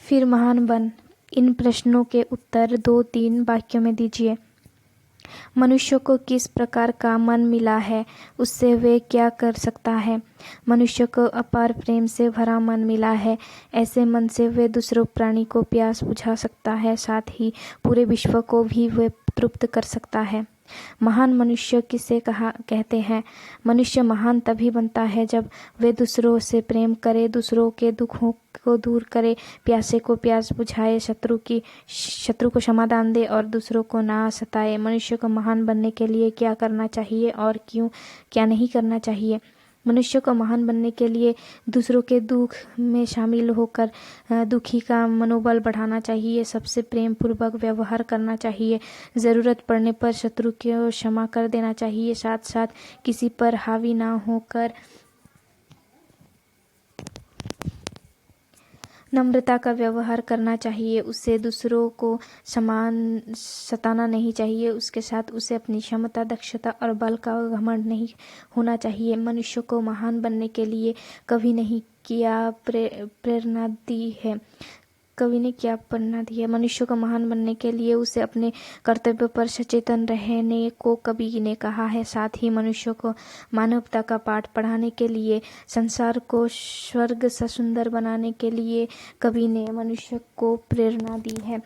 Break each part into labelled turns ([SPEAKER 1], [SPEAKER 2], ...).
[SPEAKER 1] फिर महान बन। इन प्रश्नों के उत्तर 2-3 वाक्यों में दीजिए। मनुष्य को किस प्रकार का मन मिला है, उससे वे क्या कर सकता है। मनुष्य को अपार प्रेम से भरा मन मिला है। ऐसे मन से वे दूसरों प्राणी को प्यास बुझा सकता है, साथ ही पूरे विश्व को भी वे तृप्त कर सकता है। महान मनुष्य किसे कहते हैं। मनुष्य महान तभी बनता है जब वे दूसरों से प्रेम करे, दूसरों के दुखों को दूर करे, प्यासे को प्यास बुझाए, शत्रु को समाधान दे और दूसरों को ना सताए। मनुष्य को महान बनने के लिए क्या करना चाहिए और क्या नहीं करना चाहिए। मनुष्य को महान बनने के लिए दूसरों के दुख में शामिल होकर दुखी का मनोबल बढ़ाना चाहिए, सबसे प्रेम पूर्वक व्यवहार करना चाहिए, ज़रूरत पड़ने पर शत्रु को क्षमा कर देना चाहिए, साथ साथ किसी पर हावी ना होकर नम्रता का व्यवहार करना चाहिए। उसे दूसरों को सताना नहीं चाहिए। उसके साथ उसे अपनी क्षमता, दक्षता और बल का घमंड नहीं होना चाहिए। मनुष्य को महान बनने के लिए कवि ने क्या प्रेरणा दी है। मनुष्य को महान बनने के लिए उसे अपने कर्तव्य पर सचेतन रहने को कवि ने कहा है। साथ ही मनुष्य को मानवता का पाठ पढ़ाने के लिए, संसार को स्वर्ग सा सुंदर बनाने के लिए कवि ने मनुष्य को प्रेरणा दी है।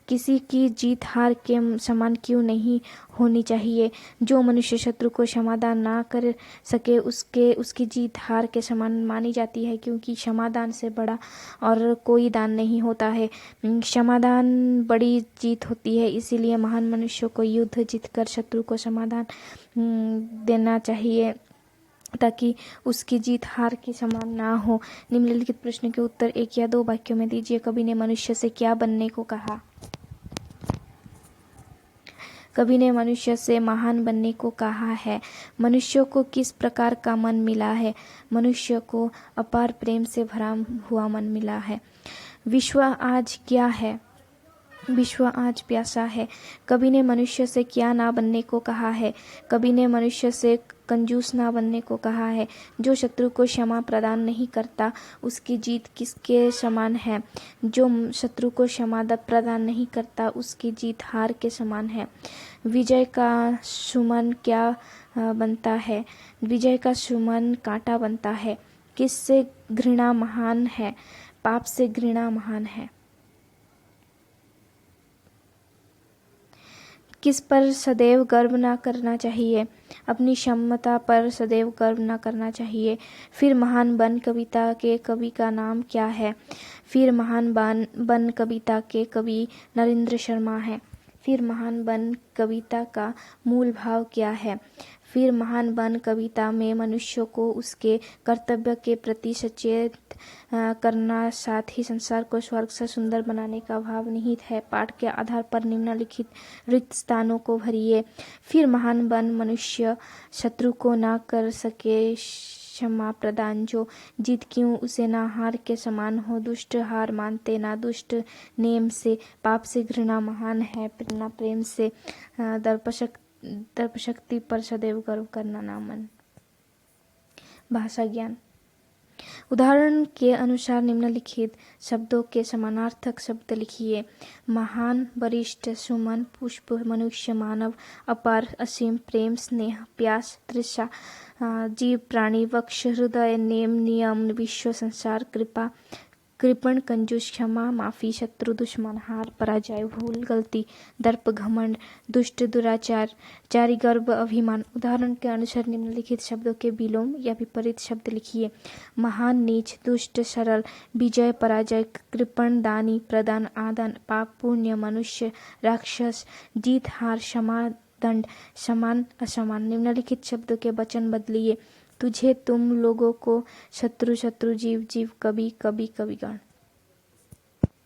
[SPEAKER 1] किसी की जीत हार के समान क्यों नहीं होनी चाहिए। जो मनुष्य शत्रु को समाधान ना कर सके उसकी जीत हार के समान मानी जाती है, क्योंकि समाधान से बड़ा और कोई दान नहीं होता है। समाधान बड़ी जीत होती है। इसीलिए महान मनुष्य को युद्ध जीतकर शत्रु को समाधान देना चाहिए, ताकि उसकी जीत हार के समान ना हो। निम्नलिखित प्रश्न के उत्तर 1 या 2 वाक्यों में दीजिए। कवि ने मनुष्य से क्या बनने को कहा। कवि ने मनुष्य से महान बनने को कहा है। मनुष्य को किस प्रकार का मन मिला है। मनुष्य को अपार प्रेम से भरा हुआ मन मिला है। विश्व आज क्या है। विश्व आज प्यासा है। कवि ने मनुष्य से क्या ना बनने को कहा है। कवि ने मनुष्य से कंजूस ना बनने को कहा है। जो शत्रु को क्षमा प्रदान नहीं करता उसकी जीत किसके समान है। जो शत्रु को क्षमा प्रदान नहीं करता उसकी जीत हार के समान है। विजय का सुमन क्या बनता है। विजय का सुमन कांटा बनता है। किससे घृणा महान है। पाप से घृणा महान है। किस पर सदैव गर्व न करना चाहिए। अपनी क्षमता पर सदैव गर्व न करना चाहिए। फिर महान बन कविता के कवि का नाम क्या है। फिर महान बन कविता के कवि नरेंद्र शर्मा है। फिर महान बन कविता का मूल भाव क्या है। फिर महान बन कविता में मनुष्य को उसके कर्तव्य के प्रति सचेत करना, साथ ही संसार को स्वर्ग से सुंदर बनाने का भाव निहित है। पाठ के आधार पर निम्नलिखित रिक्त स्थानों को भरिए। फिर महान बन मनुष्य शत्रु को ना कर सके क्षमा प्रदान, जो जीत क्यों उसे ना हार के समान हो। दुष्ट हार मानते ना दुष्ट नेम से। पाप से घृणा महान है। ना प्रेम से दर्पशक्ति पर सदैव गर्व करना ना मन। भाषा ज्ञान। उदाहरण के अनुसार निम्नलिखित शब्दों के समानार्थक शब्द लिखिए। महान, वरिष्ठ, सुमन, पुष्प, मनुष्य, मानव, अपार, असीम, प्रेम, स्नेह, प्यास, तृषा, जीव, प्राणी, वक्ष, हृदय, नेम, नियम, विश्व, संसार, कृपा, कृपण, कंजूस, क्षमा, माफी, शत्रु, दुश्मन, हार, पराजय, भूल, गलती, दर्प, घमंड, दुष्ट, दुराचार, चारी, गर्व, अभिमान। उदाहरण के अनुसार निम्नलिखित शब्दों के विलोम या विपरीत शब्द लिखिए। महान, नीच, दुष्ट, सरल, विजय, पराजय, कृपण, दानी, प्रदान, आदान, पाप, पुण्य, मनुष्य, राक्षस, जीत, हार, क्षमा, दंड, समान, असमान। निम्नलिखित शब्दों के वचन बदलिए। तुझे, तुम लोगों को, शत्रु, शत्रु, जीव, जीव, कवि, कवि, कविगण।